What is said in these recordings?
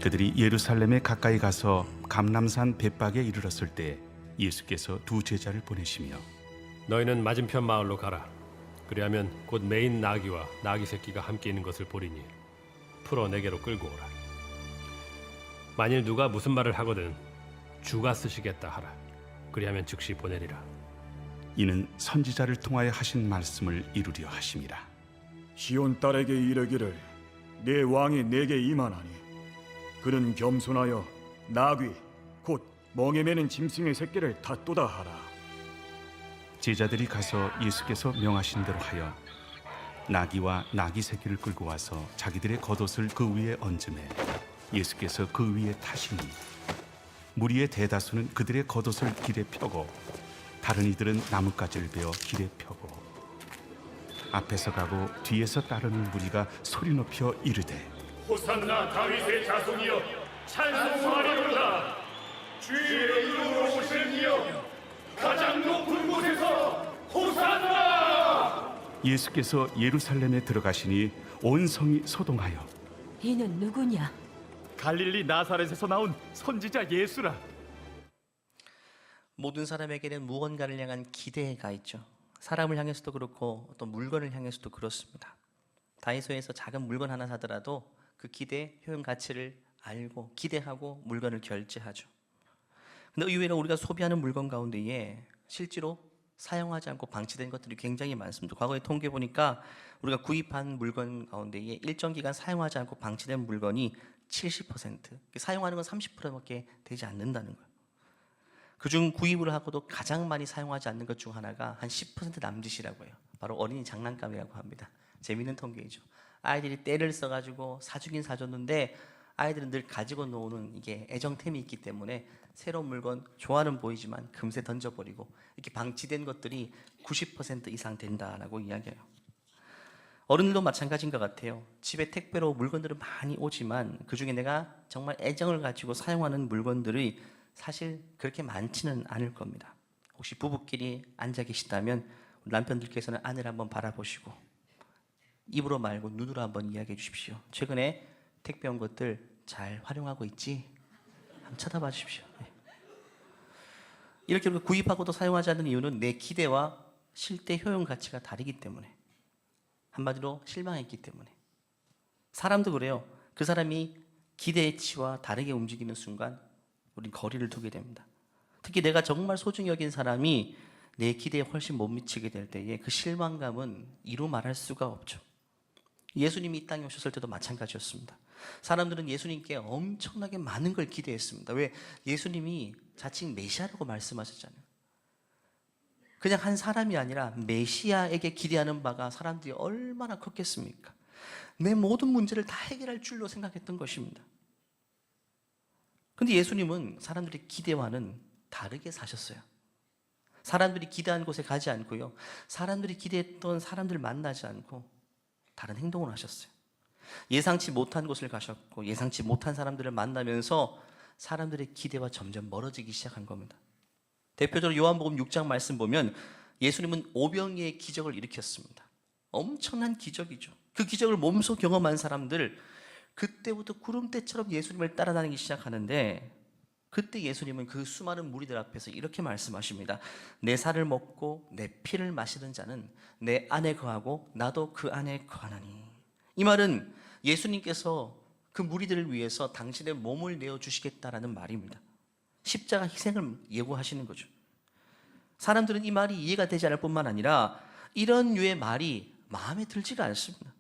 그들이 예루살렘에 가까이 가서 감람산 벳박에 이르렀을 때 예수께서 두 제자를 보내시며 너희는 맞은편 마을로 가라. 그리하면 곧 메인 나귀와 나귀 새끼가 함께 있는 것을 보리니 풀어 내게로 끌고 오라. 만일 누가 무슨 말을 하거든 주가 쓰시겠다 하라. 그리하면 즉시 보내리라. 이는 선지자를 통하여 하신 말씀을 이루려 하심이라. 시온 딸에게 이르기를 내 왕이 내게 임하나니 그는 겸손하여 나귀 곧 멍에 매는 짐승의 새끼를 탓도다 하라. 제자들이 가서 예수께서 명하신 대로 하여 나귀와 나귀 새끼를 끌고 와서 자기들의 겉옷을 그 위에 얹음에 예수께서 그 위에 타시니 무리의 대다수는 그들의 겉옷을 길에 펴고 다른 이들은 나뭇가지를 베어 길에 펴고 앞에서 가고 뒤에서 따르는 무리가 소리 높여 이르되 호산나 다윗의 자손이여 찬송하리로다. 주의 이름으로 오시는 이여 가장 높은 곳에서 호산나. 예수께서 예루살렘에 들어가시니 온 성이 소동하여 이는 누구냐? 갈릴리 나사렛에서 나온 선지자 예수라. 모든 사람에게는 무언가를 향한 기대가 있죠. 사람을 향해서도 그렇고 어떤 물건을 향해서도 그렇습니다. 다이소에서 작은 물건 하나 사더라도 그 기대 효용 가치를 알고 기대하고 물건을 결제하죠. 근데 의외로 우리가 소비하는 물건 가운데에 실제로 사용하지 않고 방치된 것들이 굉장히 많습니다. 과거에 통계 보니까 우리가 구입한 물건 가운데에 일정 기간 사용하지 않고 방치된 물건이 70%, 사용하는 건 30%밖에 되지 않는다는 거예요. 그중 구입을 하고도 가장 많이 사용하지 않는 것 중 하나가 한 10% 남짓이라고 해요. 바로 어린이 장난감이라고 합니다. 재미있는 통계이죠. 아이들이 때를 써가지고 사주긴 사줬는데 아이들은 늘 가지고 노는 이게 애정템이 있기 때문에 새로운 물건 좋아는 보이지만 금세 던져버리고 이렇게 방치된 것들이 90% 이상 된다라고 이야기해요. 어른들도 마찬가지인 것 같아요. 집에 택배로 물건들은 많이 오지만 그중에 내가 정말 애정을 가지고 사용하는 물건들이 사실 그렇게 많지는 않을 겁니다. 혹시 부부끼리 앉아 계시다면 남편들께서는 아내를 한번 바라보시고 입으로 말고 눈으로 한번 이야기해 주십시오. 최근에 택배 온 것들 잘 활용하고 있지? 한번 쳐다봐 주십시오. 네. 이렇게 구입하고도 사용하지 않는 이유는 내 기대와 실제 효용 가치가 다르기 때문에, 한마디로 실망했기 때문에. 사람도 그래요. 그 사람이 기대치와 다르게 움직이는 순간 우린 거리를 두게 됩니다. 특히 내가 정말 소중히 여긴 사람이 내 기대에 훨씬 못 미치게 될 때에 그 실망감은 이루 말할 수가 없죠. 예수님이 이 땅에 오셨을 때도 마찬가지였습니다. 사람들은 예수님께 엄청나게 많은 걸 기대했습니다. 왜? 예수님이 자칭 메시아라고 말씀하셨잖아요. 그냥 한 사람이 아니라 메시아에게 기대하는 바가 사람들이 얼마나 컸겠습니까? 내 모든 문제를 다 해결할 줄로 생각했던 것입니다. 근데 예수님은 사람들의 기대와는 다르게 사셨어요. 사람들이 기대한 곳에 가지 않고요, 사람들이 기대했던 사람들을 만나지 않고 다른 행동을 하셨어요. 예상치 못한 곳을 가셨고 예상치 못한 사람들을 만나면서 사람들의 기대와 점점 멀어지기 시작한 겁니다. 대표적으로 요한복음 6장 말씀 보면 예수님은 오병이의 기적을 일으켰습니다. 엄청난 기적이죠. 그 기적을 몸소 경험한 사람들, 그때부터 구름대처럼 예수님을 따라다니기 시작하는데, 그때 예수님은 그 수많은 무리들 앞에서 이렇게 말씀하십니다. 내 살을 먹고 내 피를 마시는 자는 내 안에 거하고 나도 그 안에 거하나니. 이 말은 예수님께서 그 무리들을 위해서 당신의 몸을 내어주시겠다라는 말입니다. 십자가 희생을 예고하시는 거죠. 사람들은 이 말이 이해가 되지 않을 뿐만 아니라 이런 류의 말이 마음에 들지가 않습니다.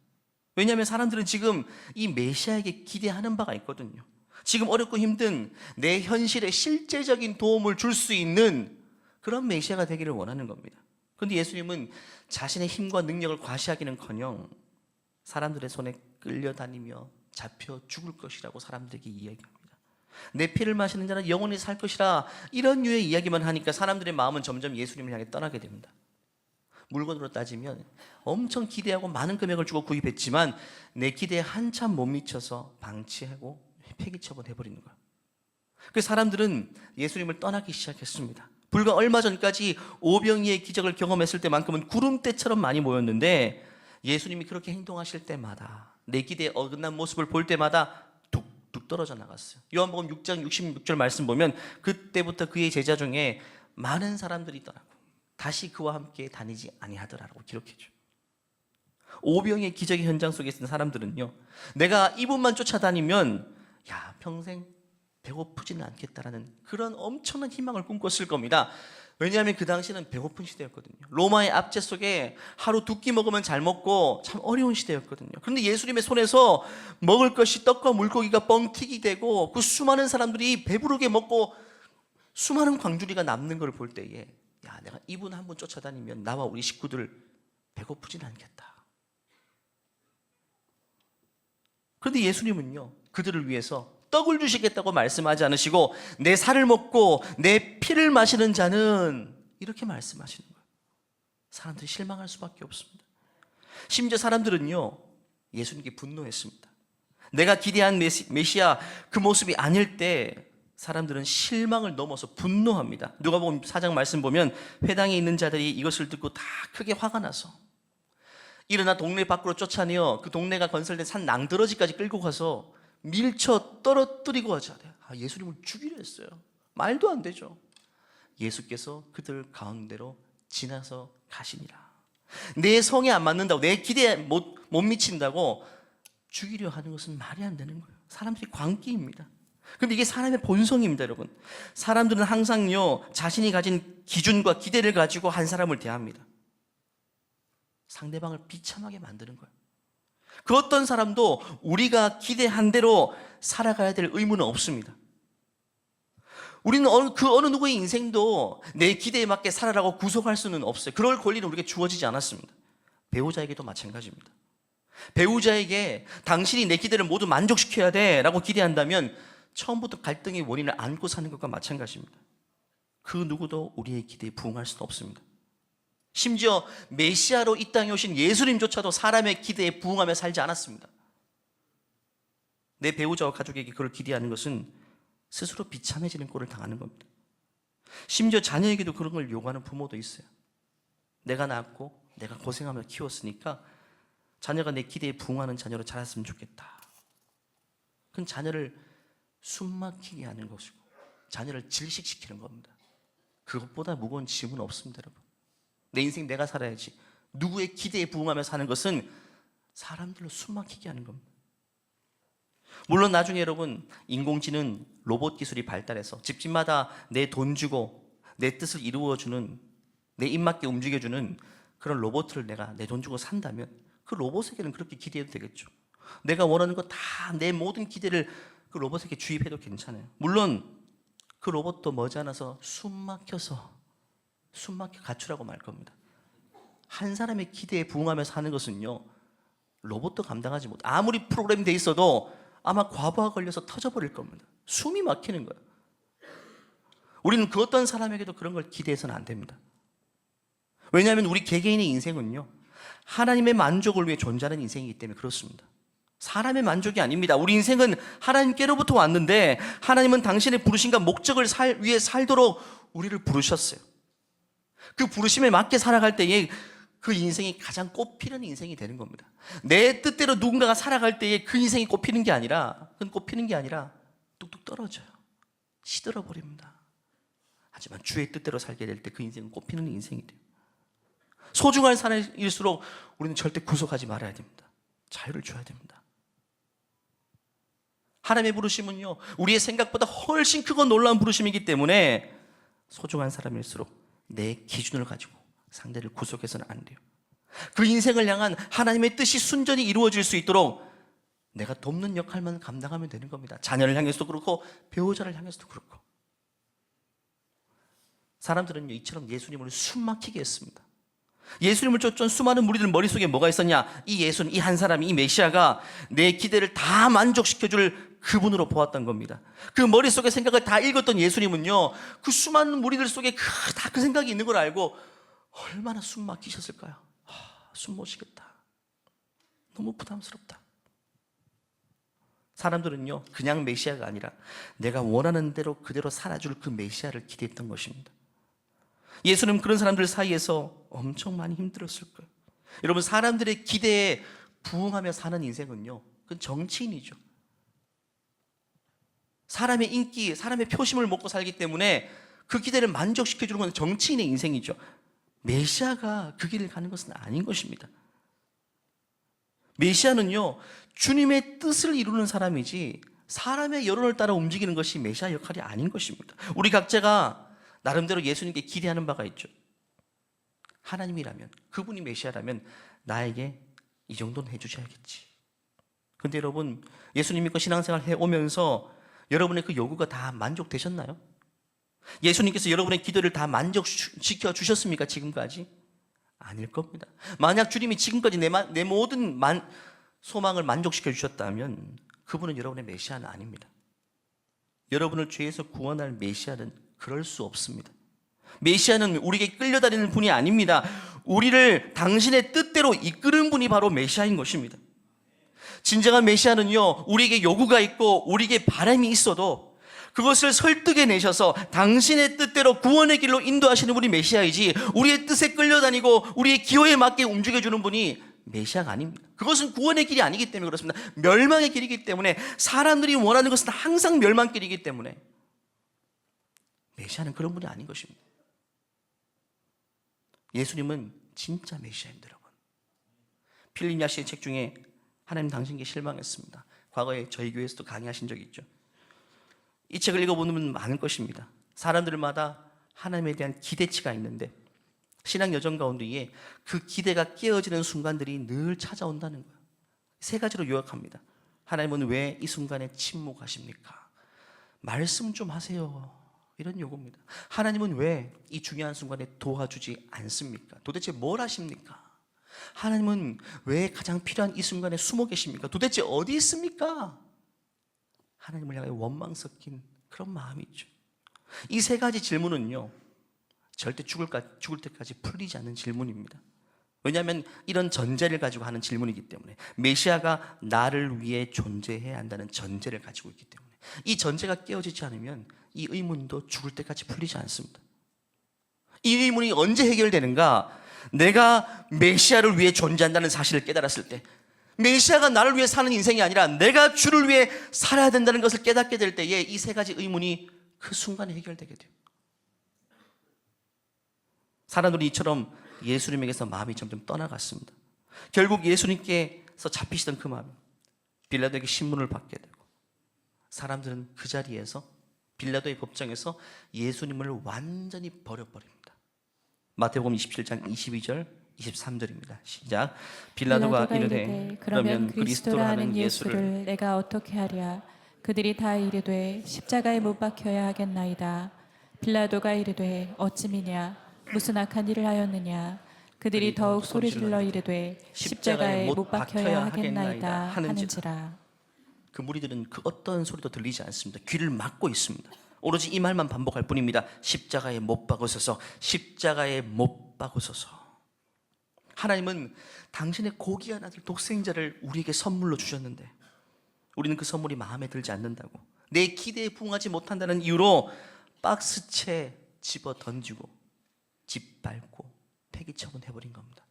왜냐하면 사람들은 지금 이 메시아에게 기대하는 바가 있거든요. 지금 어렵고 힘든 내 현실에 실제적인 도움을 줄 수 있는 그런 메시아가 되기를 원하는 겁니다. 그런데 예수님은 자신의 힘과 능력을 과시하기는커녕 사람들의 손에 끌려다니며 잡혀 죽을 것이라고 사람들에게 이야기합니다. 내 피를 마시는 자는 영원히 살 것이라, 이런 류의 이야기만 하니까 사람들의 마음은 점점 예수님을 향해 떠나게 됩니다. 물건으로 따지면 엄청 기대하고 많은 금액을 주고 구입했지만 내 기대에 한참 못 미쳐서 방치하고 폐기처분해버리는 거예요. 그래서 사람들은 예수님을 떠나기 시작했습니다. 불과 얼마 전까지 오병이의 기적을 경험했을 때만큼은 구름대처럼 많이 모였는데 예수님이 그렇게 행동하실 때마다, 내 기대에 어긋난 모습을 볼 때마다 툭툭 떨어져 나갔어요. 요한복음 6장 66절 말씀 보면 그때부터 그의 제자 중에 많은 사람들이 있더라고. 다시 그와 함께 다니지 아니하더라라고 기록해줘. 오병의 기적의 현장 속에 있는 사람들은요, 내가 이분만 쫓아다니면 야 평생 배고프지는 않겠다라는 그런 엄청난 희망을 꿈꿨을 겁니다. 왜냐하면 그 당시는 배고픈 시대였거든요. 로마의 압제 속에 하루 두 끼 먹으면 잘 먹고 참 어려운 시대였거든요. 그런데 예수님의 손에서 먹을 것이 떡과 물고기가 뻥튀기 되고 그 수많은 사람들이 배부르게 먹고 수많은 광주리가 남는 걸 볼 때에 야 내가 이분 한 분 쫓아다니면 나와 우리 식구들 배고프진 않겠다. 그런데 예수님은요 그들을 위해서 떡을 주시겠다고 말씀하지 않으시고 내 살을 먹고 내 피를 마시는 자는 이렇게 말씀하시는 거예요. 사람들이 실망할 수밖에 없습니다. 심지어 사람들은요 예수님께 분노했습니다. 내가 기대한 메시아 그 모습이 아닐 때 사람들은 실망을 넘어서 분노합니다. 누가복음 4장 말씀 보면 회당에 있는 자들이 이것을 듣고 다 크게 화가 나서 일어나 동네 밖으로 쫓아내어 그 동네가 건설된 산 낭떠러지까지 끌고 가서 밀쳐 떨어뜨리고 하자. 예수님을 죽이려 했어요. 말도 안 되죠. 예수께서 그들 가운데로 지나서 가시니라. 내 성에 안 맞는다고, 내 기대에 못 미친다고 죽이려 하는 것은 말이 안 되는 거예요. 사람들이 광기입니다. 근데 이게 사람의 본성입니다, 여러분. 사람들은 항상요 자신이 가진 기준과 기대를 가지고 한 사람을 대합니다. 상대방을 비참하게 만드는 거예요. 그 어떤 사람도 우리가 기대한 대로 살아가야 될 의무는 없습니다. 우리는 그 어느 누구의 인생도 내 기대에 맞게 살아라고 구속할 수는 없어요. 그럴 권리는 우리에게 주어지지 않았습니다. 배우자에게도 마찬가지입니다. 배우자에게 당신이 내 기대를 모두 만족시켜야 돼 라고 기대한다면 처음부터 갈등의 원인을 안고 사는 것과 마찬가지입니다. 그 누구도 우리의 기대에 부응할 수는 없습니다. 심지어 메시아로 이 땅에 오신 예수님조차도 사람의 기대에 부응하며 살지 않았습니다. 내 배우자와 가족에게 그걸 기대하는 것은 스스로 비참해지는 꼴을 당하는 겁니다. 심지어 자녀에게도 그런 걸 요구하는 부모도 있어요. 내가 낳았고 내가 고생하며 키웠으니까 자녀가 내 기대에 부응하는 자녀로 자랐으면 좋겠다. 그건 자녀를 숨막히게 하는 것이고 자녀를 질식시키는 겁니다. 그것보다 무거운 짐은 없습니다, 여러분. 내 인생 내가 살아야지. 누구의 기대에 부응하며 사는 것은 사람들로 숨막히게 하는 겁니다. 물론 나중에 여러분 인공지능 로봇 기술이 발달해서 집집마다 내 돈 주고 내 뜻을 이루어주는, 내 입맞게 움직여주는 그런 로봇을 내가 내 돈 주고 산다면 그 로봇에게는 그렇게 기대해도 되겠죠. 내가 원하는 거 다 내 모든 기대를 그 로봇에게 주입해도 괜찮아요. 물론 그 로봇도 머지않아서 숨막혀 가출하고 말 겁니다. 한 사람의 기대에 부응하며 사는 것은요 로봇도 감당하지 못. 아무리 프로그램이 돼 있어도 아마 과부하 걸려서 터져버릴 겁니다. 숨이 막히는 거예요. 우리는 그 어떤 사람에게도 그런 걸 기대해서는 안 됩니다. 왜냐하면 우리 개개인의 인생은요 하나님의 만족을 위해 존재하는 인생이기 때문에 그렇습니다. 사람의 만족이 아닙니다. 우리 인생은 하나님께로부터 왔는데 하나님은 당신의 부르심과 목적을 위해 살도록 우리를 부르셨어요. 그 부르심에 맞게 살아갈 때에 그 인생이 가장 꽃피는 인생이 되는 겁니다. 내 뜻대로 누군가가 살아갈 때에 그 인생이 꽃피는 게 아니라, 그건 꽃피는 게 아니라 뚝뚝 떨어져요. 시들어 버립니다. 하지만 주의 뜻대로 살게 될 때 그 인생은 꽃피는 인생이 돼요. 소중한 사람일수록 우리는 절대 구속하지 말아야 됩니다. 자유를 줘야 됩니다. 하나님의 부르심은요 우리의 생각보다 훨씬 크고 놀라운 부르심이기 때문에 소중한 사람일수록 내 기준을 가지고 상대를 구속해서는 안 돼요. 그 인생을 향한 하나님의 뜻이 순전히 이루어질 수 있도록 내가 돕는 역할만 감당하면 되는 겁니다. 자녀를 향해서도 그렇고 배우자를 향해서도 그렇고. 사람들은요 이처럼 예수님을 숨막히게 했습니다. 예수님을 쫓던 수많은 무리들 머릿속에 뭐가 있었냐? 이 예수는, 이 한 사람이, 이 메시아가 내 기대를 다 만족시켜줄 그분으로 보았던 겁니다. 그 머릿속에 생각을 다 읽었던 예수님은요 그 수많은 무리들 속에 다 그 생각이 있는 걸 알고 얼마나 숨 막히셨을까요? 숨 못 쉬겠다. 너무 부담스럽다. 사람들은요 그냥 메시아가 아니라 내가 원하는 대로 그대로 살아줄 그 메시아를 기대했던 것입니다. 예수님 그런 사람들 사이에서 엄청 많이 힘들었을 거예요. 여러분 사람들의 기대에 부응하며 사는 인생은요 그건 정치인이죠. 사람의 인기, 사람의 표심을 먹고 살기 때문에 그 기대를 만족시켜주는 것은 정치인의 인생이죠. 메시아가 그 길을 가는 것은 아닌 것입니다. 메시아는요, 주님의 뜻을 이루는 사람이지 사람의 여론을 따라 움직이는 것이 메시아 역할이 아닌 것입니다. 우리 각자가 나름대로 예수님께 기대하는 바가 있죠. 하나님이라면, 그분이 메시아라면 나에게 이 정도는 해주셔야겠지. 근데 여러분, 예수님 믿고 신앙생활 해오면서 여러분의 그 요구가 다 만족되셨나요? 예수님께서 여러분의 기도를 다 만족시켜 주셨습니까? 지금까지? 아닐 겁니다. 만약 주님이 지금까지 내 모든 소망을 만족시켜 주셨다면 그분은 여러분의 메시아는 아닙니다. 여러분을 죄에서 구원할 메시아는 그럴 수 없습니다. 메시아는 우리에게 끌려다니는 분이 아닙니다. 우리를 당신의 뜻대로 이끄는 분이 바로 메시아인 것입니다. 진정한 메시아는요, 우리에게 요구가 있고 우리에게 바람이 있어도 그것을 설득해 내셔서 당신의 뜻대로 구원의 길로 인도하시는 분이 메시아이지, 우리의 뜻에 끌려다니고 우리의 기호에 맞게 움직여주는 분이 메시아가 아닙니다. 그것은 구원의 길이 아니기 때문에 그렇습니다. 멸망의 길이기 때문에, 사람들이 원하는 것은 항상 멸망길이기 때문에 메시아는 그런 분이 아닌 것입니다. 예수님은 진짜 메시아입니다, 여러분. 필립 야시의 책 중에 하나님 당신께 실망했습니다. 과거에 저희 교회에서도 강의하신 적이 있죠. 이 책을 읽어보면 많을 것입니다. 사람들마다 하나님에 대한 기대치가 있는데 신앙 여정 가운데에 그 기대가 깨어지는 순간들이 늘 찾아온다는 거예요. 세 가지로 요약합니다. 하나님은 왜 이 순간에 침묵하십니까? 말씀 좀 하세요. 이런 요구입니다. 하나님은 왜 이 중요한 순간에 도와주지 않습니까? 도대체 뭘 하십니까? 하나님은 왜 가장 필요한 이 순간에 숨어 계십니까? 도대체 어디 있습니까? 하나님을 향해 원망 섞인 그런 마음이 있죠. 이 세 가지 질문은요, 절대 죽을 때까지 풀리지 않는 질문입니다. 왜냐하면 이런 전제를 가지고 하는 질문이기 때문에, 메시아가 나를 위해 존재해야 한다는 전제를 가지고 있기 때문에, 이 전제가 깨어지지 않으면 이 의문도 죽을 때까지 풀리지 않습니다. 이 의문이 언제 해결되는가? 내가 메시아를 위해 존재한다는 사실을 깨달았을 때, 메시아가 나를 위해 사는 인생이 아니라 내가 주를 위해 살아야 된다는 것을 깨닫게 될 때에 이 세 가지 의문이 그 순간에 해결되게 돼요. 사람들이 이처럼 예수님에게서 마음이 점점 떠나갔습니다. 결국 예수님께서 잡히시던 그 마음이 빌라도에게 신문을 받게 되고, 사람들은 그 자리에서 빌라도의 법정에서 예수님을 완전히 버려버립니다. 마태복음 27장 22절 23절입니다. 시작. 빌라도가 이르되 그러면 그리스도라 하는 예수를 내가 어떻게 하랴? 그들이 다 이르되 십자가에 못 박혀야 하겠나이다. 빌라도가 이르되 어찌미냐? 무슨 악한 일을 하였느냐? 그들이 더욱 소리질러 이르되 십자가에 못 박혀야 하겠나이다 하는지라. 그 무리들은 그 어떤 소리도 들리지 않습니다. 귀를 막고 있습니다. 오로지 이 말만 반복할 뿐입니다. 십자가에 못 박으소서, 십자가에 못 박으소서. 하나님은 당신의 고귀한 아들 독생자를 우리에게 선물로 주셨는데 우리는 그 선물이 마음에 들지 않는다고, 내 기대에 부응하지 못한다는 이유로 박스채 집어 던지고 짓밟고 폐기 처분해버린 겁니다.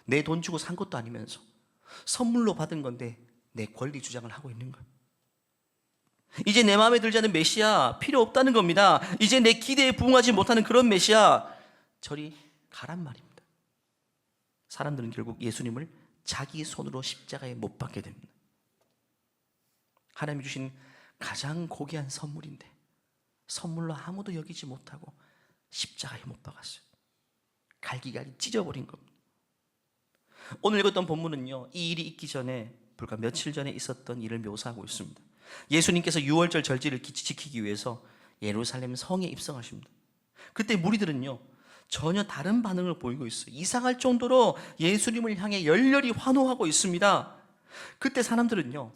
내 돈 주고 산 것도 아니면서 선물로 받은 건데 내 권리 주장을 하고 있는 거예요. 이제 내 마음에 들지 않는 메시아 필요 없다는 겁니다. 이제 내 기대에 부응하지 못하는 그런 메시아 저리 가란 말입니다. 사람들은 결국 예수님을 자기 손으로 십자가에 못 박게 됩니다. 하나님이 주신 가장 고귀한 선물인데 선물로 아무도 여기지 못하고 십자가에 못 박았어요. 갈기갈기 찢어버린 겁니다. 오늘 읽었던 본문은요, 이 일이 있기 전에 불과 며칠 전에 있었던 일을 묘사하고 있습니다. 예수님께서 유월절 절기를 지키기 위해서 예루살렘 성에 입성하십니다. 그때 무리들은요, 전혀 다른 반응을 보이고 있어요. 이상할 정도로 예수님을 향해 열렬히 환호하고 있습니다. 그때 사람들은요,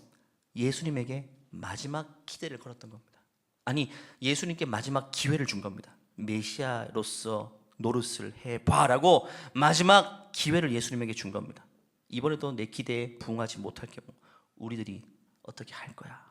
예수님에게 마지막 기대를 걸었던 겁니다. 아니, 예수님께 마지막 기회를 준 겁니다. 메시아로서 노릇을 해봐라고 마지막 기회를 예수님에게 준 겁니다. 이번에도 내 기대에 부응하지 못할 경우 우리들이 어떻게 할 거야?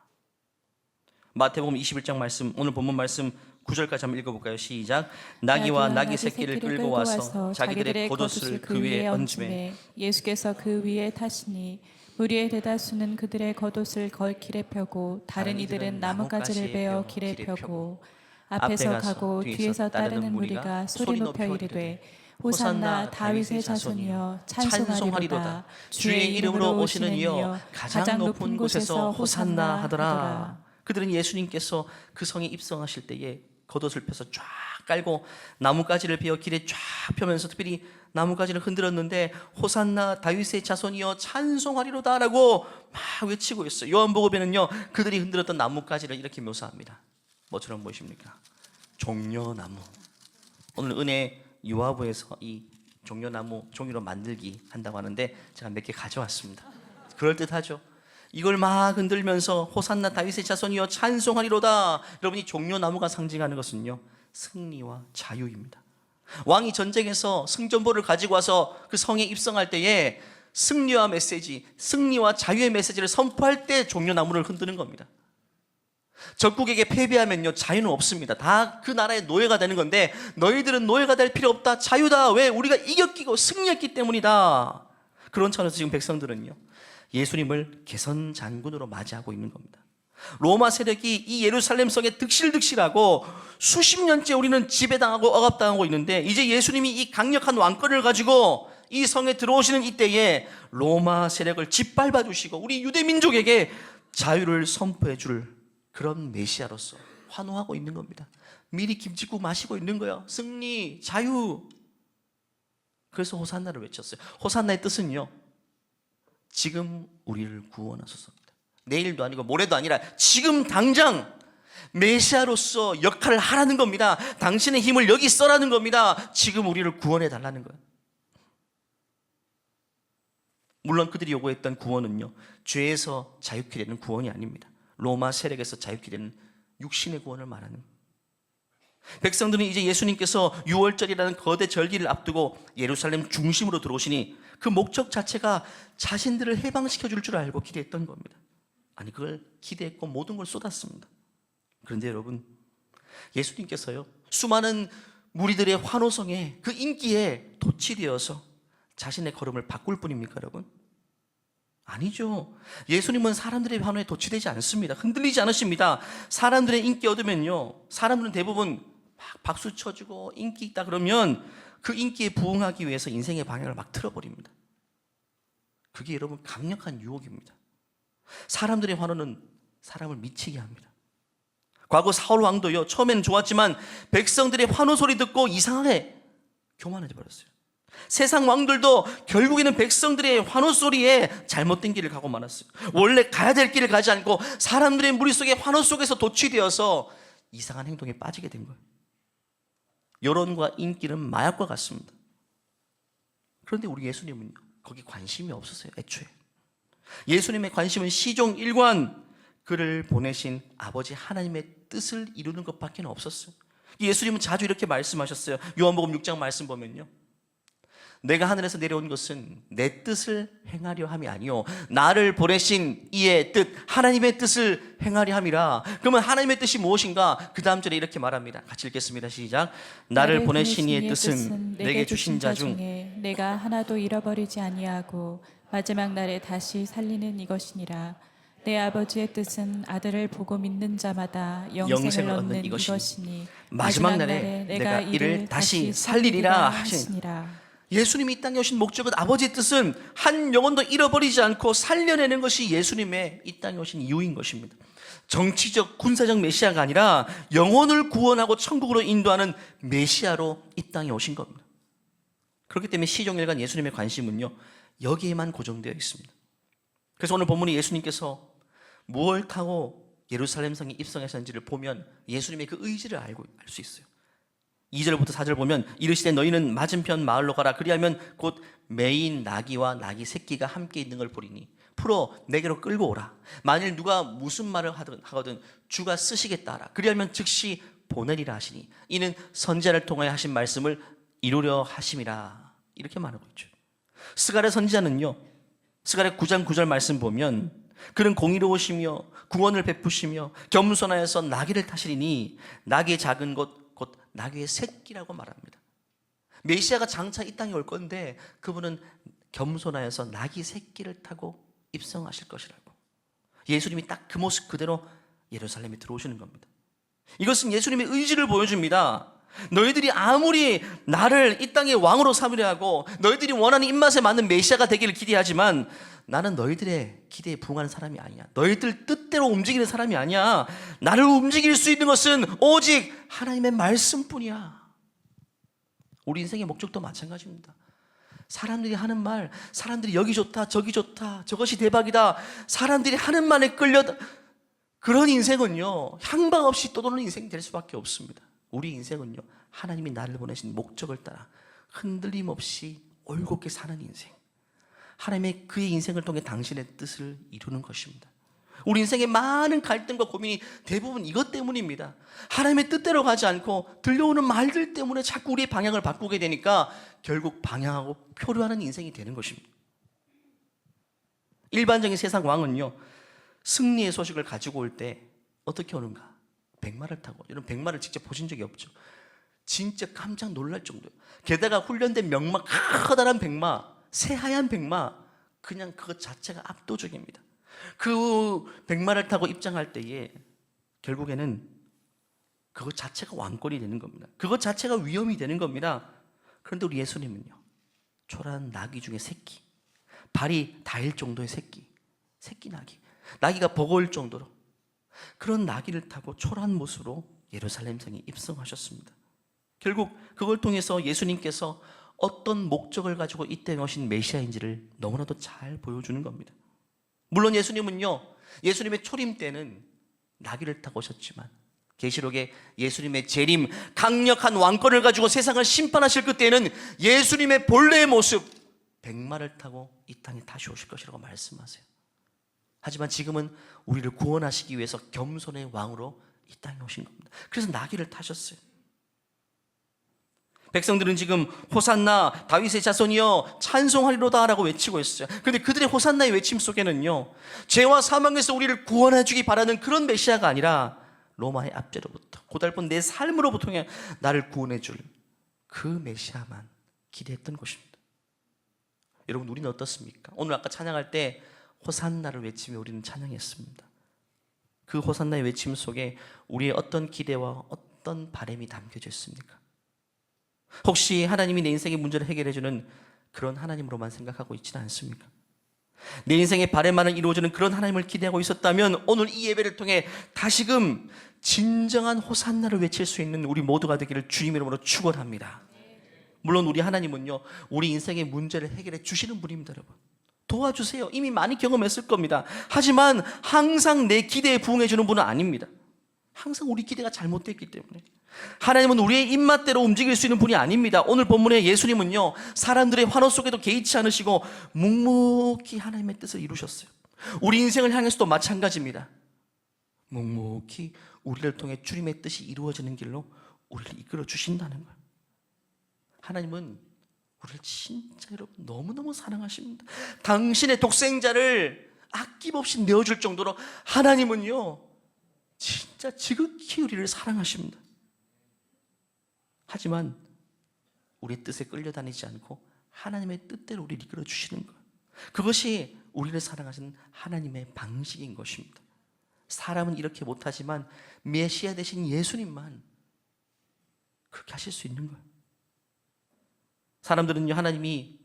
마태복음 21장 말씀, 오늘 본문 말씀 9절까지 한번 읽어볼까요? 시작. 나귀와 나귀 새끼를 끌고 와서 자기들의 겉옷을 그 위에 얹음에 예수께서 그 위에 타시니 무리의 대다수는 그들의 겉옷을 길에 펴고 다른 이들은 나뭇가지를 베어 길에 펴고 앞에서 가고 뒤에서 따르는 무리가 소리 높여 이르되 호산나 다윗의 자손이여 찬송하리로다. 주의 이름으로 오시는 이여 가장 높은 곳에서 호산나 하더라. 그들은 예수님께서 그 성에 입성하실 때에 겉옷을 펴서 쫙 깔고 나뭇가지를 베어 길에 쫙 펴면서 특별히 나뭇가지를 흔들었는데 호산나 다윗의 자손이여 찬송하리로다 라고 막 외치고 있어요. 요한복음에는요 그들이 흔들었던 나뭇가지를 이렇게 묘사합니다. 뭐처럼 보이십니까? 종려나무. 오늘 은혜 유아부에서 이 종려나무 종이로 만들기 한다고 하는데 제가 몇 개 가져왔습니다. 그럴듯하죠? 이걸 막 흔들면서 호산나 다윗의 자손이여 찬송하리로다. 여러분이 종려나무가 상징하는 것은요 승리와 자유입니다. 왕이 전쟁에서 승전보를 가지고 와서 그 성에 입성할 때에 승리와 메시지, 승리와 자유의 메시지를 선포할 때 종려나무를 흔드는 겁니다. 적국에게 패배하면요 자유는 없습니다. 다 그 나라의 노예가 되는 건데 너희들은 노예가 될 필요 없다. 자유다. 왜? 우리가 이겼고 승리했기 때문이다. 그런 차원에서 지금 백성들은요 예수님을 개선 장군으로 맞이하고 있는 겁니다. 로마 세력이 이 예루살렘 성에 득실득실하고 수십 년째 우리는 지배당하고 억압당하고 있는데 이제 예수님이 이 강력한 왕권을 가지고 이 성에 들어오시는 이때에 로마 세력을 짓밟아 주시고 우리 유대 민족에게 자유를 선포해 줄 그런 메시아로서 환호하고 있는 겁니다. 미리 김치국 마시고 있는 거예요. 승리, 자유. 그래서 호산나를 외쳤어요. 호산나의 뜻은요 지금 우리를 구원하소서입니다. 내일도 아니고 모레도 아니라 지금 당장 메시아로서 역할을 하라는 겁니다. 당신의 힘을 여기 써라는 겁니다. 지금 우리를 구원해 달라는 거예요. 물론 그들이 요구했던 구원은요 죄에서 자유케 되는 구원이 아닙니다. 로마 세력에서 자유케 되는 육신의 구원을 말하는 거예요. 백성들은 이제 예수님께서 유월절이라는 거대 절기를 앞두고 예루살렘 중심으로 들어오시니 그 목적 자체가 자신들을 해방시켜 줄 줄 알고 기대했던 겁니다. 아니 그걸 기대했고 모든 걸 쏟았습니다. 그런데 여러분 예수님께서요 수많은 무리들의 환호성에 그 인기에 도취되어서 자신의 걸음을 바꿀 뿐입니까 여러분? 아니죠. 예수님은 사람들의 환호에 도취되지 않습니다. 흔들리지 않으십니다. 사람들의 인기 얻으면요 사람들은 대부분 막 박수 쳐주고 인기 있다 그러면 그 인기에 부응하기 위해서 인생의 방향을 막 틀어버립니다. 그게 여러분 강력한 유혹입니다. 사람들의 환호는 사람을 미치게 합니다. 과거 사울 왕도요 처음에는 좋았지만 백성들의 환호 소리 듣고 이상하게 교만해져 버렸어요. 세상 왕들도 결국에는 백성들의 환호 소리에 잘못된 길을 가고 말았어요. 원래 가야 될 길을 가지 않고 사람들의 무리 속의 환호 속에서 도취되어서 이상한 행동에 빠지게 된 거예요. 여론과 인기는 마약과 같습니다. 그런데 우리 예수님은요 거기 관심이 없었어요. 애초에 예수님의 관심은 시종 일관 그를 보내신 아버지 하나님의 뜻을 이루는 것밖에 없었어요. 예수님은 자주 이렇게 말씀하셨어요. 요한복음 6장 말씀 보면요 내가 하늘에서 내려온 것은 내 뜻을 행하려 함이 아니요 나를 보내신 이의 뜻 하나님의 뜻을 행하려 함이라. 그러면 하나님의 뜻이 무엇인가? 그 다음 절에 이렇게 말합니다. 같이 읽겠습니다. 시작. 나를 보내신 이의 뜻은 내게 주신 자 중에 내가 하나도 잃어버리지 아니하고 마지막 날에 다시 살리는 이것이니라. 내 아버지의 뜻은 아들을 보고 믿는 자마다 영생을 얻는 이것이니 마지막 날에 내가 이를 다시 살리리라 하시니라. 예수님이 이 땅에 오신 목적은 아버지의 뜻은 한 영혼도 잃어버리지 않고 살려내는 것이 예수님의 이 땅에 오신 이유인 것입니다. 정치적 군사적 메시아가 아니라 영혼을 구원하고 천국으로 인도하는 메시아로 이 땅에 오신 겁니다. 그렇기 때문에 시종일관 예수님의 관심은요 여기에만 고정되어 있습니다. 그래서 오늘 본문이 예수님께서 무엇을 타고 예루살렘 성에 입성하셨는지를 보면 예수님의 그 의지를 알 수 있어요. 2절부터 4절 보면 이르시되 너희는 맞은편 마을로 가라. 그리하면 곧 매인 나귀와 나귀 새끼가 함께 있는 걸 보리니 풀어 내게로 끌고 오라. 만일 누가 무슨 말을 하거든 주가 쓰시겠다 하라. 그리하면 즉시 보내리라 하시니 이는 선지자를 통하여 하신 말씀을 이루려 하심이라. 이렇게 말하고 있죠. 스가랴 선지자는요 스가랴 9장 9절 말씀 보면 그는 공의로우시며 구원을 베푸시며 겸손하여서 나귀를 타시리니 나귀의 작은 것 곧 나귀의 새끼라고 말합니다. 메시아가 장차 이 땅에 올 건데 그분은 겸손하여서 나귀 새끼를 타고 입성하실 것이라고. 예수님이 딱 그 모습 그대로 예루살렘에 들어오시는 겁니다. 이것은 예수님의 의지를 보여줍니다. 너희들이 아무리 나를 이 땅의 왕으로 삼으려 하고 너희들이 원하는 입맛에 맞는 메시아가 되기를 기대하지만 나는 너희들의 기대에 부응하는 사람이 아니야. 너희들 뜻대로 움직이는 사람이 아니야. 나를 움직일 수 있는 것은 오직 하나님의 말씀뿐이야. 우리 인생의 목적도 마찬가지입니다. 사람들이 하는 말, 사람들이 여기 좋다 저기 좋다 저것이 대박이다, 사람들이 하는 말에 끌려, 그런 인생은요 향방 없이 떠도는 인생이 될 수밖에 없습니다. 우리 인생은요 하나님이 나를 보내신 목적을 따라 흔들림 없이 올곧게 사는 인생, 하나님의 그의 인생을 통해 당신의 뜻을 이루는 것입니다. 우리 인생의 많은 갈등과 고민이 대부분 이것 때문입니다. 하나님의 뜻대로 가지 않고 들려오는 말들 때문에 자꾸 우리의 방향을 바꾸게 되니까 결국 방향하고 표류하는 인생이 되는 것입니다. 일반적인 세상 왕은요 승리의 소식을 가지고 올 때 어떻게 오는가? 백마를 타고. 여러분 백마를 직접 보신 적이 없죠? 진짜 깜짝 놀랄 정도예요. 게다가 훈련된 명마, 커다란 백마, 새하얀 백마, 그냥 그것 자체가 압도적입니다. 그 백마를 타고 입장할 때에 결국에는 그것 자체가 왕권이 되는 겁니다. 그것 자체가 위험이 되는 겁니다. 그런데 우리 예수님은요 초라한 나귀 중에 새끼, 발이 닿을 정도의 새끼 나귀, 나귀가 버거울 정도로 그런 나귀를 타고 초라한 모습으로 예루살렘 성에 입성하셨습니다. 결국 그걸 통해서 예수님께서 어떤 목적을 가지고 이 땅에 오신 메시아인지를 너무나도 잘 보여주는 겁니다. 물론 예수님은요 예수님의 초림 때는 나귀를 타고 오셨지만 계시록에 예수님의 재림, 강력한 왕권을 가지고 세상을 심판하실 그때는 예수님의 본래의 모습 백마를 타고 이 땅에 다시 오실 것이라고 말씀하세요. 하지만 지금은 우리를 구원하시기 위해서 겸손의 왕으로 이 땅에 오신 겁니다. 그래서 나귀를 타셨어요. 백성들은 지금 호산나 다윗의 자손이여 찬송하리로다 라고 외치고 있어요. 그런데 그들의 호산나의 외침 속에는요 죄와 사망에서 우리를 구원해 주기 바라는 그런 메시아가 아니라 로마의 압제로부터 고달픈 내 삶으로부터 나를 구원해 줄 그 메시아만 기대했던 것입니다. 여러분 우리는 어떻습니까? 오늘 아까 찬양할 때 호산나를 외치며 우리는 찬양했습니다. 그 호산나의 외침 속에 우리의 어떤 기대와 어떤 바람이 담겨져 있습니까? 혹시 하나님이 내 인생의 문제를 해결해 주는 그런 하나님으로만 생각하고 있지는 않습니까? 내 인생의 바람만을 이루어주는 그런 하나님을 기대하고 있었다면 오늘 이 예배를 통해 다시금 진정한 호산나를 외칠 수 있는 우리 모두가 되기를 주님의 이름으로 축원합니다. 물론 우리 하나님은요 우리 인생의 문제를 해결해 주시는 분입니다. 여러분 도와주세요. 이미 많이 경험했을 겁니다. 하지만 항상 내 기대에 부응해 주는 분은 아닙니다. 항상 우리 기대가 잘못됐기 때문에 하나님은 우리의 입맛대로 움직일 수 있는 분이 아닙니다. 오늘 본문의 예수님은요 사람들의 환호 속에도 개의치 않으시고 묵묵히 하나님의 뜻을 이루셨어요. 우리 인생을 향해서도 마찬가지입니다. 묵묵히 우리를 통해 주님의 뜻이 이루어지는 길로 우리를 이끌어 주신다는 거예요. 하나님은 우리를 진짜 여러분 너무너무 사랑하십니다. 당신의 독생자를 아낌없이 내어줄 정도로 하나님은요 진짜 지극히 우리를 사랑하십니다. 하지만 우리의 뜻에 끌려다니지 않고 하나님의 뜻대로 우리를 이끌어 주시는 것, 그것이 우리를 사랑하시는 하나님의 방식인 것입니다. 사람은 이렇게 못하지만 메시아 되신 예수님만 그렇게 하실 수 있는 거예요. 사람들은요 하나님이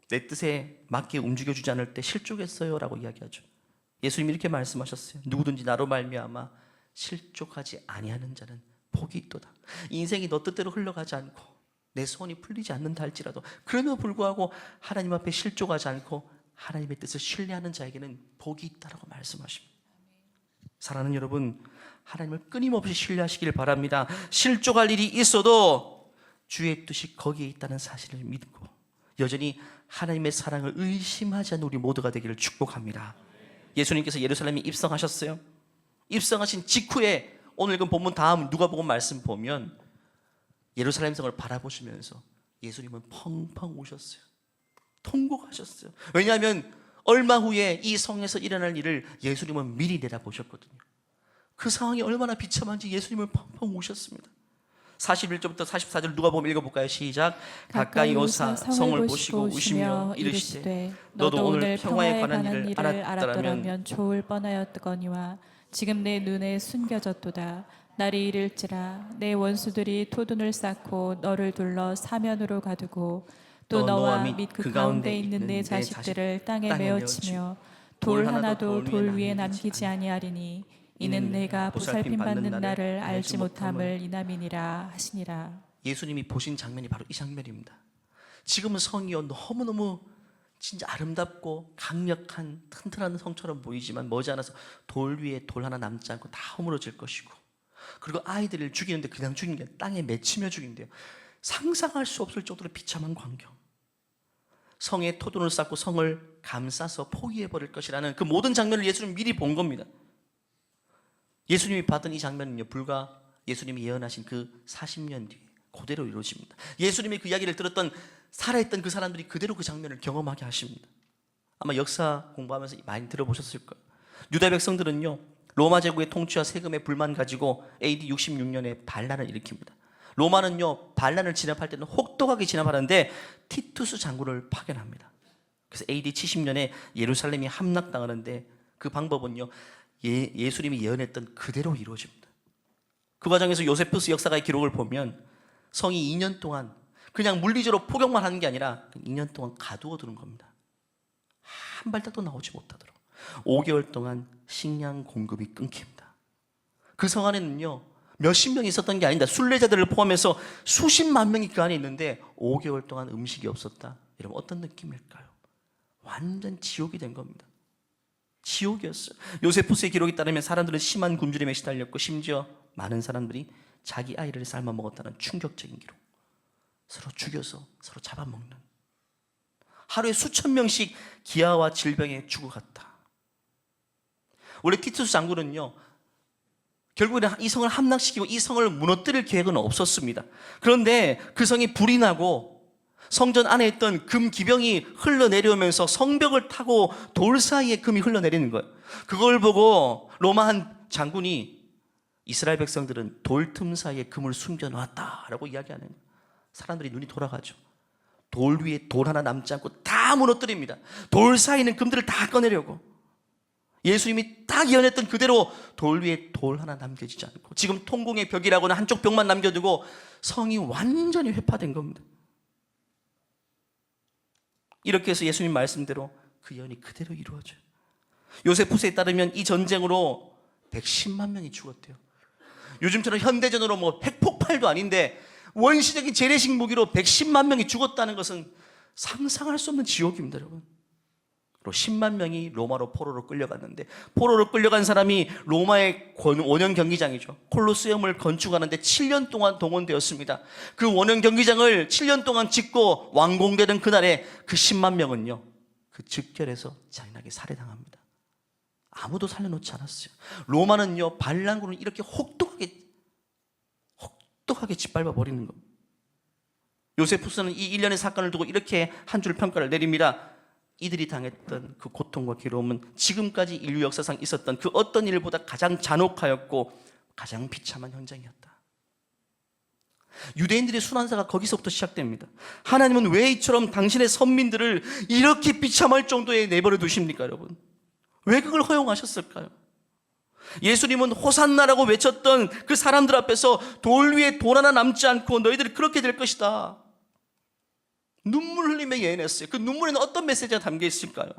내 뜻에 맞게 움직여주지 않을 때 실족했어요 라고 이야기하죠. 예수님이 이렇게 말씀하셨어요. 누구든지 나로 말미암아 실족하지 아니하는 자는 복이 있도다. 인생이 너 뜻대로 흘러가지 않고 내 소원이 풀리지 않는다 할지라도 그럼에도 불구하고 하나님 앞에 실족하지 않고 하나님의 뜻을 신뢰하는 자에게는 복이 있다라고 말씀하십니다. 사랑하는 여러분, 하나님을 끊임없이 신뢰하시길 바랍니다. 실족할 일이 있어도 주의 뜻이 거기에 있다는 사실을 믿고 여전히 하나님의 사랑을 의심하지 않는 우리 모두가 되기를 축복합니다. 예수님께서 예루살렘에 입성하셨어요. 입성하신 직후에 오늘 읽은 본문 다음 누가복음 말씀 보면 예루살렘 성을 바라보시면서 예수님은 펑펑 우셨어요. 통곡하셨어요. 왜냐하면 얼마 후에 이 성에서 일어날 일을 예수님은 미리 내다보셨거든요. 그 상황이 얼마나 비참한지 예수님을 펑펑 우셨습니다. 41절부터 44절 누가 보면 읽어볼까요? 시작. 가까이 오사 성을 보시고 우시며 이르시되 너도 오늘 평화에 관한 일을 알았더라면 좋을 뻔하였거니와 지금 내 눈에 숨겨졌도다. 날이 이를지라 내 원수들이 토둔을 쌓고 너를 둘러 사면으로 가두고 또 너와 및 그 가운데 있는 내 자식들을 땅에 메어치며 돌 하나도 돌 위에 남기지 아니하리니 이는 내가 보살핌 받는 날을 알지 못함을 이남이니라 하시니라. 예수님이 보신 장면이 바로 이 장면입니다. 지금은 성이요 너무너무 진짜 아름답고 강력한 튼튼한 성처럼 보이지만 머지않아서 돌 위에 돌 하나 남지 않고 다 허물어질 것이고, 그리고 아이들을 죽이는데 그냥 죽인 게 아니라 땅에 맺히며 죽인대요. 상상할 수 없을 정도로 비참한 광경. 성에 토둔을 쌓고 성을 감싸서 포위해버릴 것이라는 그 모든 장면을 예수님이 미리 본 겁니다. 예수님이 봤던 이 장면은요, 불과 예수님이 예언하신 그 40년 뒤에 그대로 이루어집니다. 예수님이 그 이야기를 들었던 살아있던 그 사람들이 그대로 그 장면을 경험하게 하십니다. 아마 역사 공부하면서 많이 들어보셨을 거예요. 유다 백성들은요, 로마 제국의 통치와 세금의 불만 가지고 AD 66년에 반란을 일으킵니다. 로마는요, 반란을 진압할 때는 혹독하게 진압하는데 티투스 장군을 파견합니다. 그래서 AD 70년에 예루살렘이 함락당하는데 그 방법은요, 예수님이 예언했던 그대로 이루어집니다. 그 과정에서 요세푸스 역사가의 기록을 보면 성이 2년 동안 그냥 물리적으로 포격만 하는 게 아니라 2년 동안 가두어 두는 겁니다. 한 발짝도 나오지 못하도록 5개월 동안 식량 공급이 끊깁니다. 그 성 안에는요, 몇십 명이 있었던 게 아닙니다. 순례자들을 포함해서 수십만 명이 그 안에 있는데 5개월 동안 음식이 없었다. 여러분 어떤 느낌일까요? 완전 지옥이 된 겁니다. 지옥이었어요. 요세푸스의 기록에 따르면 사람들은 심한 굶주림에 시달렸고 심지어 많은 사람들이 자기 아이를 삶아 먹었다는 충격적인 기록. 서로 죽여서 서로 잡아먹는, 하루에 수천 명씩 기아와 질병에 죽어갔다. 원래 티투스 장군은요, 결국에는 이 성을 함락시키고 이 성을 무너뜨릴 계획은 없었습니다. 그런데 그 성이 불이 나고 성전 안에 있던 금 기병이 흘러내려오면서 성벽을 타고 돌 사이에 금이 흘러내리는 거예요. 그걸 보고 로마 한 장군이 이스라엘 백성들은 돌 틈 사이에 금을 숨겨놨다라고 이야기하는 거예요. 사람들이 눈이 돌아가죠. 돌 위에 돌 하나 남지 않고 다 무너뜨립니다. 돌 사이에 있는 금들을 다 꺼내려고. 예수님이 딱 예언했던 그대로 돌 위에 돌 하나 남겨지지 않고, 지금 통공의 벽이라고는 한쪽 벽만 남겨두고 성이 완전히 회파된 겁니다. 이렇게 해서 예수님 말씀대로 그 예언이 그대로 이루어져요. 요세푸스에 따르면 이 전쟁으로 110만 명이 죽었대요. 요즘처럼 현대전으로 뭐 핵폭발도 아닌데 원시적인 재래식 무기로 110만 명이 죽었다는 것은 상상할 수 없는 지옥입니다, 여러분. 그리고 10만 명이 로마로 포로로 끌려갔는데, 포로로 끌려간 사람이 로마의 원형 경기장이죠. 콜로세움을 건축하는데 7년 동안 동원되었습니다. 그 원형 경기장을 7년 동안 짓고 완공되는 그날에 그 10만 명은요, 그 즉결에서 잔인하게 살해당합니다. 아무도 살려놓지 않았어요. 로마는요, 반란군을 이렇게 혹독하게 짓밟아 버리는 겁니다. 요세푸스는 이 일련의 사건을 두고 이렇게 한 줄 평가를 내립니다. 이들이 당했던 그 고통과 괴로움은 지금까지 인류 역사상 있었던 그 어떤 일보다 가장 잔혹하였고 가장 비참한 현장이었다. 유대인들의 순환사가 거기서부터 시작됩니다. 하나님은 왜 이처럼 당신의 선민들을 이렇게 비참할 정도에 내버려 두십니까, 여러분? 왜 그걸 허용하셨을까요? 예수님은 호산나라고 외쳤던 그 사람들 앞에서 돌 위에 돌 하나 남지 않고 너희들이 그렇게 될 것이다, 눈물 흘리며 예언했어요. 그 눈물에는 어떤 메시지가 담겨 있을까요?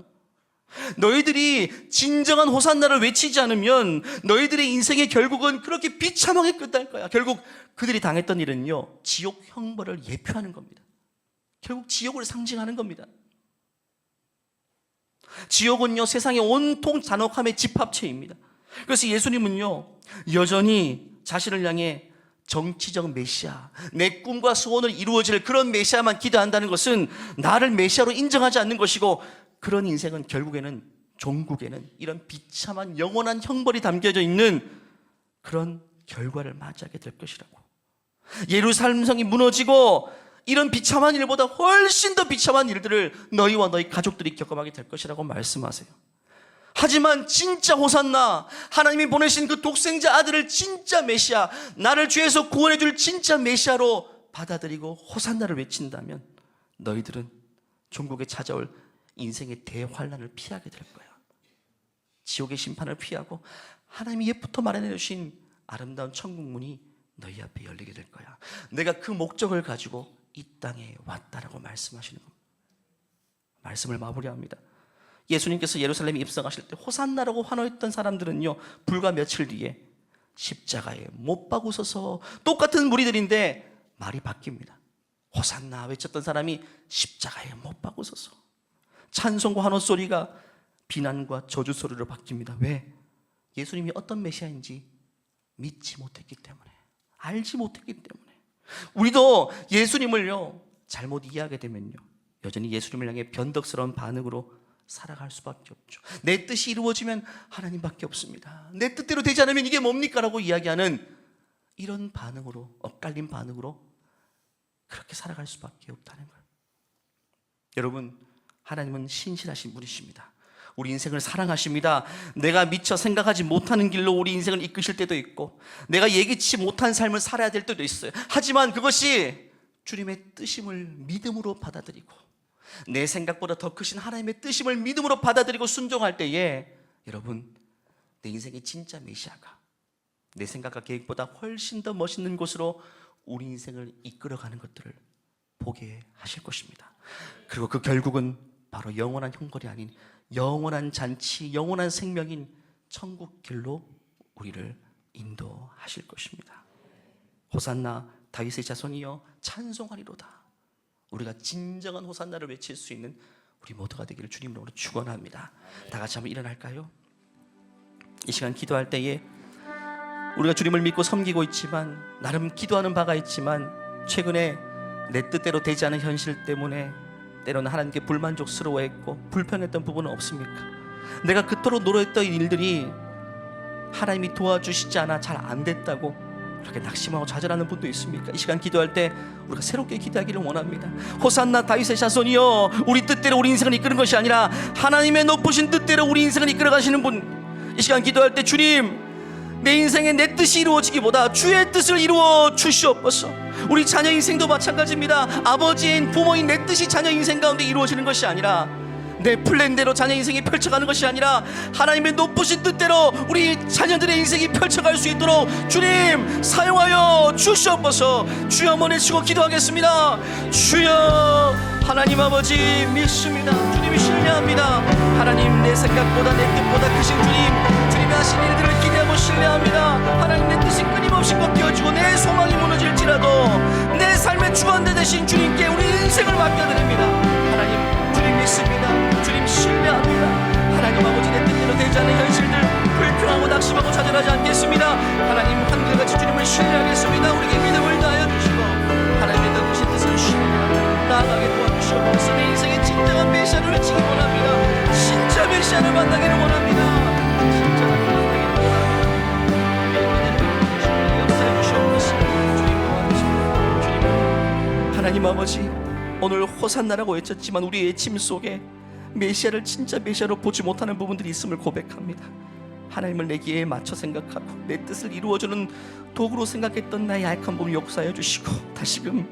너희들이 진정한 호산나를 외치지 않으면 너희들의 인생의 결국은 그렇게 비참하게 끝날 거야. 결국 그들이 당했던 일은요, 지옥 형벌을 예표하는 겁니다. 결국 지옥을 상징하는 겁니다. 지옥은요, 세상의 온통 잔혹함의 집합체입니다. 그래서 예수님은요, 여전히 자신을 향해 정치적 메시아, 내 꿈과 소원을 이루어질 그런 메시아만 기대한다는 것은 나를 메시아로 인정하지 않는 것이고, 그런 인생은 결국에는 종국에는 이런 비참한 영원한 형벌이 담겨져 있는 그런 결과를 맞이하게 될 것이라고. 예루살렘 성이 무너지고 이런 비참한 일보다 훨씬 더 비참한 일들을 너희와 너희 가족들이 겪어가게 될 것이라고 말씀하세요. 하지만 진짜 호산나, 하나님이 보내신 그 독생자 아들을 진짜 메시아, 나를 죄에서 구원해 줄 진짜 메시아로 받아들이고 호산나를 외친다면 너희들은 종국에 찾아올 인생의 대환란을 피하게 될 거야. 지옥의 심판을 피하고 하나님이 옛부터 마련해 주신 아름다운 천국 문이 너희 앞에 열리게 될 거야. 내가 그 목적을 가지고 이 땅에 왔다라고 말씀하시는 겁니다. 말씀을 마무리합니다. 예수님께서 예루살렘에 입성하실 때 호산나라고 환호했던 사람들은요, 불과 며칠 뒤에 십자가에 못 박으셔서, 똑같은 무리들인데 말이 바뀝니다. 호산나 외쳤던 사람이 십자가에 못 박으셔서. 찬송과 환호 소리가 비난과 저주 소리로 바뀝니다. 왜? 예수님이 어떤 메시아인지 믿지 못했기 때문에, 알지 못했기 때문에. 우리도 예수님을요 잘못 이해하게 되면요 여전히 예수님을 향해 변덕스러운 반응으로 살아갈 수밖에 없죠. 내 뜻이 이루어지면 하나님밖에 없습니다. 내 뜻대로 되지 않으면 이게 뭡니까? 라고 이야기하는 이런 반응으로, 엇갈린 반응으로 그렇게 살아갈 수밖에 없다는 거예요. 여러분, 하나님은 신실하신 분이십니다. 우리 인생을 사랑하십니다. 내가 미처 생각하지 못하는 길로 우리 인생을 이끄실 때도 있고, 내가 예기치 못한 삶을 살아야 될 때도 있어요. 하지만 그것이 주님의 뜻임을 믿음으로 받아들이고, 내 생각보다 더 크신 하나님의 뜻임을 믿음으로 받아들이고 순종할 때에, 여러분, 내 인생의 진짜 메시아가 내 생각과 계획보다 훨씬 더 멋있는 곳으로 우리 인생을 이끌어가는 것들을 보게 하실 것입니다. 그리고 그 결국은 바로 영원한 형벌이 아닌 영원한 잔치, 영원한 생명인 천국 길로 우리를 인도하실 것입니다. 호산나 다윗의 자손이여 찬송하리로다. 우리가 진정한 호산나를 외칠 수 있는 우리 모두가 되기를 주님으로 축원합니다. 다 같이 한번 일어날까요? 이 시간 기도할 때에 우리가 주님을 믿고 섬기고 있지만, 나름 기도하는 바가 있지만, 최근에 내 뜻대로 되지 않은 현실 때문에 때로는 하나님께 불만족스러워했고 불평했던 부분은 없습니까? 내가 그토록 노력했던 일들이 하나님이 도와주시지 않아 잘 안 됐다고 그렇게 낙심하고 좌절하는 분도 있습니까? 이 시간 기도할 때 우리가 새롭게 기도하기를 원합니다. 호산나 다윗의 자손이여, 우리 뜻대로 우리 인생을 이끄는 것이 아니라 하나님의 높으신 뜻대로 우리 인생을 이끌어 가시는 분, 이 시간 기도할 때 주님, 내 인생에 내 뜻이 이루어지기보다 주의 뜻을 이루어 주시옵소서. 우리 자녀 인생도 마찬가지입니다. 아버지인, 부모인 내 뜻이 자녀 인생 가운데 이루어지는 것이 아니라, 내 플랜대로 자녀 인생이 펼쳐가는 것이 아니라 하나님의 높으신 뜻대로 우리 자녀들의 인생이 펼쳐갈 수 있도록 주님 사용하여 주시옵소서. 주여 한번 외치고 기도하겠습니다. 주여, 하나님 아버지 믿습니다. 주님이 신뢰합니다. 하나님, 내 생각보다 내 뜻보다 크신 주님, 주님이 하신 일들을 기대하고 신뢰합니다. 하나님, 내 뜻이 끊임없이 꺾여지고 내 소망이 무너질지라도 내 삶의 주관대 되신 주님께 우리 인생을 맡겨드립니다. 하나님, 주님 믿습니다. 주님 신뢰합니다. 하나님 아버지, 내 뜻대로 되지 않는 현실들 불평하고 낙심하고 좌절하지 않겠습니다. 하나님, 한결같이 주님을 신뢰하겠습니다. 우리에게 믿음을 다하여 주시고 하나님의 높으신 뜻을 신뢰하고 나아가게 도와주시옵소서. 내 인생의 진정한 메시아를 외치기 원합니다. 진짜 메시아를 만나기를 원합니다. 진짜 만나기를 원합니다. 주님의 역사해 주시옵소서. 주님 도와주시옵소서. 주님, 하나님 아버지, 오늘 호산나라고 외쳤지만 우리의 외침 속에 메시아를 진짜 메시아로 보지 못하는 부분들이 있음을 고백합니다. 하나님을 내 기회에 맞춰 생각하고 내 뜻을 이루어주는 도구로 생각했던 나의 약한 부분 역사해 주시고, 다시금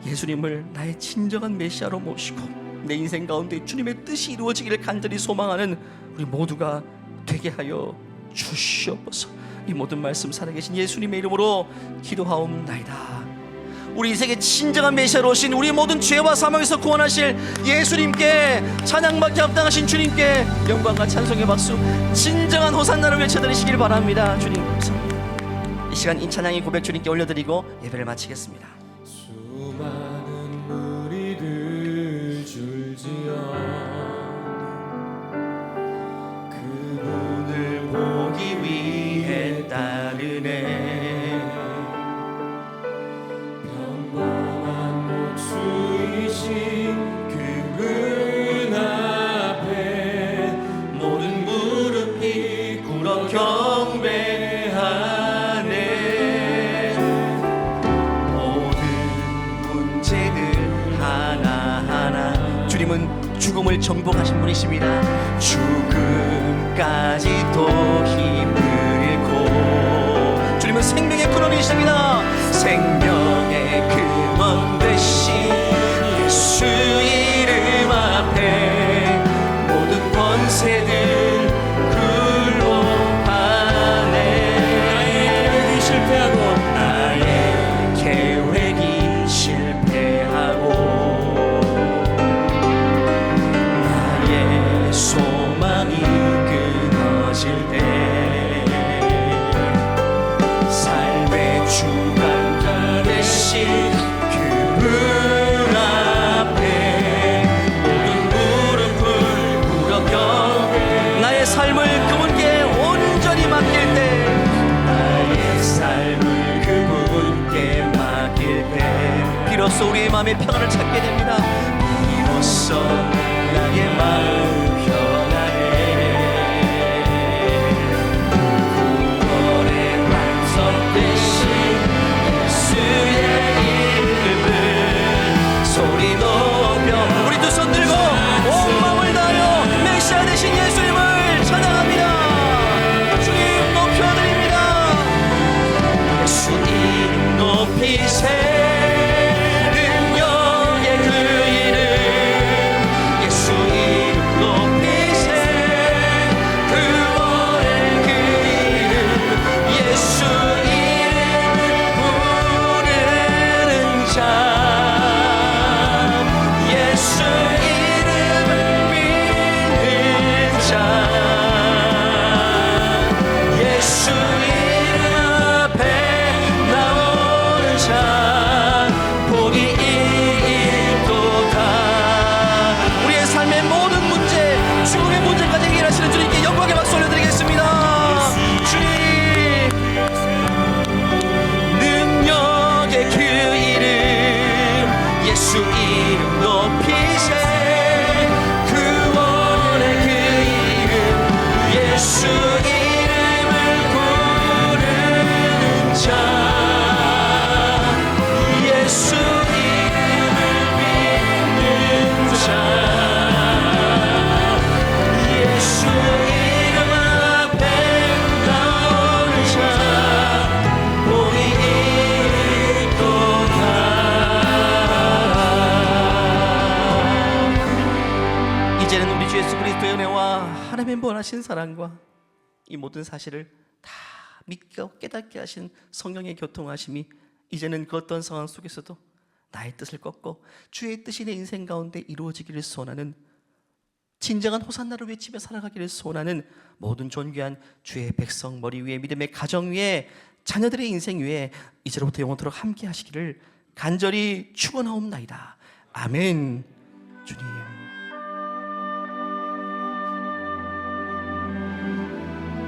예수님을 나의 진정한 메시아로 모시고 내 인생 가운데 주님의 뜻이 이루어지기를 간절히 소망하는 우리 모두가 되게 하여 주시옵소서. 이 모든 말씀 살아계신 예수님의 이름으로 기도하옵나이다. 우리 인생의 진정한 메시아로 오신 우리 모든 죄와 사망에서 구원하실 예수님께, 찬양받기 합당하신 주님께 영광과 찬송의 박수, 진정한 호산나를 외쳐드리시길 바랍니다. 주님 감사합니다. 이 시간 이 찬양의 고백 주님께 올려드리고 예배를 마치겠습니다. 수많은 무리들 줄지어 그분을 보기 위해 따르네. 그분 앞에 모든 무릎이 꿇어 경배하네. 모든 문제 죽음을 정복하신 분이십니다. 죽음까지도 힘을 잃고 주님은 생명의 근원이십니다. 생명의 근원 되신 예수 이름 앞에 모든 권세들 굴복하네. 계획이 실패하고 나의 계획이 실패하고 나의 소망이 끊어질 때 삶의 주관자 되신 그분 앞에 모든 무릎을 꿇어 나의 삶을 그분께 온전히 맡길 때 나의 삶을 그분께 맡길 때 비로소 우리의 마음의 평안을 찾게 됩니다. 비로소 나의 마음 평안해. 구원의 반석 되신 예수의 이름을 소리 높여 우리 두 손 들고 온 마음을 다하여 메시아 되신 예수님을 찬양합니다. 주님 높여드립니다. 예수 이름 높이세. 능력의 그 이름 예수 이름 높이세. 구원의 그 이름 예수 이름을 부르는 자 예수 이름을 믿는 자 예수 이름 앞에 나오는 자 복이 있도다. 우리의 삶의 모든 문제 죽음의 문제까지 해결하시는 주님께 영광의 박수 올려드리겠습니다. 주님 능력의 그 이름 예수 이름 높이세. 구원의 그 이름 예수 이름을 부르는 자 예수 이름을 믿는 자 예수 이름 앞에 나오는 자 복이 있도다. 이제는 우리 주 예수 그리스도의 은혜와 하나님의 원하신 사랑과 이 모든 사실을 다 믿고 깨닫게 하신 성령의 교통하심이 이제는 그 어떤 상황 속에서도 나의 뜻을 꺾고 주의 뜻이 내 인생 가운데 이루어지기를 소원하는 진정한 호산나를 외치며 살아가기를 소원하는 모든 존귀한 주의 백성 머리 위에 믿음의 가정 위에 자녀들의 인생 위에 이제로부터 영원토록 함께 하시기를 간절히 축원하옵나이다. 아멘. 주님